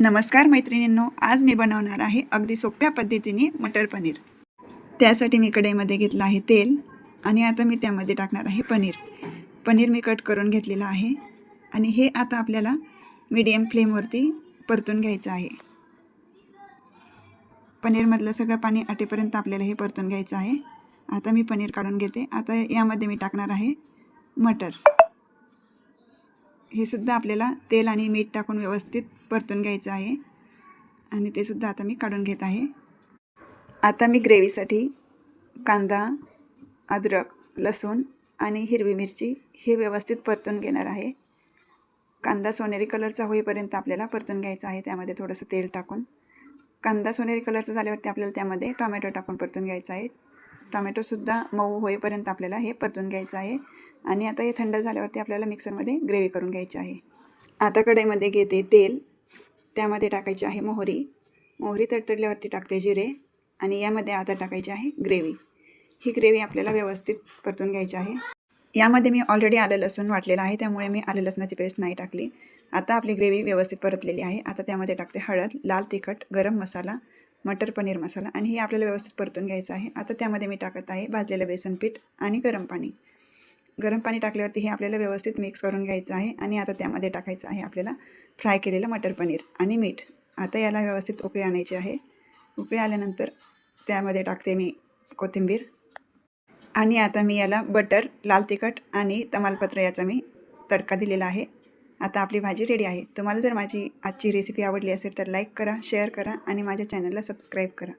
नमस्कार मैत्रिणींनो, आज मी बनवणार आहे अगदी सोप्या पद्धतीने मटर पनीर। त्यासाठी मी कढईमध्ये घेतलं आहे तेल आणि आता मी त्यामध्ये टाकणार आहे पनीर मी कट करून घेतलेला आहे आणि हे आता आपल्याला मीडियम फ्लेमवरती परतून घ्यायचं आहे। पनीरमधलं सगळं पाणी आटेपर्यंत आपल्याला हे परतून घ्यायचं आहे। आता मी पनीर काढून घेते। आता यामध्ये मी टाकणार आहे मटर। हे सुद्धा आपल्याला तेल आणि मीठ टाकून व्यवस्थित परतून घ्यायचं आहे आणि ते सुद्धा आता मी काढून घेत आहे। आता मी ग्रेव्हीसाठी कांदा, अद्रक, लसूण आणि हिरवी मिरची हे व्यवस्थित परतून घेणार आहे। कांदा सोनेरी कलरचा होईपर्यंत आपल्याला परतून घ्यायचा आहे। त्यामध्ये थोडंसं तेल टाकून कांदा सोनेरी कलरचा झाल्यावरती आपल्याला त्यामध्ये टोमॅटो टाकून परतून घ्यायचा आहे। टोमॅटो सुद्धा मऊ होईपर्यंत आपल्याला हे परतून घ्यायचं आहे आणि आता हे थंड झाल्यावरती आपल्याला मिक्सरमध्ये ग्रेव्ही करून घ्यायची आहे। आता कढईमध्ये घेते तेल, त्यामध्ये टाकायची आहे मोहरी तडतडल्यावरती टाकते जिरे आणि यामध्ये आता टाकायची आहे ग्रेव्ही। ही ग्रेव्ही आपल्याला व्यवस्थित परतून घ्यायची आहे। यामध्ये मी ऑलरेडी आलं लसूण वाटलेलं आहे, त्यामुळे मी आलं लसणाची पेस्ट नाही टाकली। आता आपली ग्रेव्ही व्यवस्थित परतलेली आहे। आता त्यामध्ये टाकते हळद, लाल तिखट, गरम मसाला, मटर पनीर मसाला आणि हे आपल्याला व्यवस्थित परतून घ्यायचं आहे। आता त्यामध्ये मी टाकत आहे भाजलेलं बेसन पीठ आणि गरम पाणी टाकल्यावरती हे आपल्याला व्यवस्थित मिक्स करून घ्यायचं आहे आणि आता त्यामध्ये टाकायचं आहे आपल्याला फ्राय केलेलं मटर पनीर आणि मीठ। आता याला व्यवस्थित उकळी आणायची आहे। उकळी आल्यानंतर त्यामध्ये टाकते मी कोथिंबीर आणि आता मी याला बटर, लाल तिखट आणि तमालपत्र याचा मी तडका दिलेला आहे। आता आपली भाजी रेडी आहे। तुम्हाला जर माझी आजची रेसिपी आवडली असेल तर लाईक करा, शेअर करा आणि माझ्या चॅनलला सबस्क्राईब करा।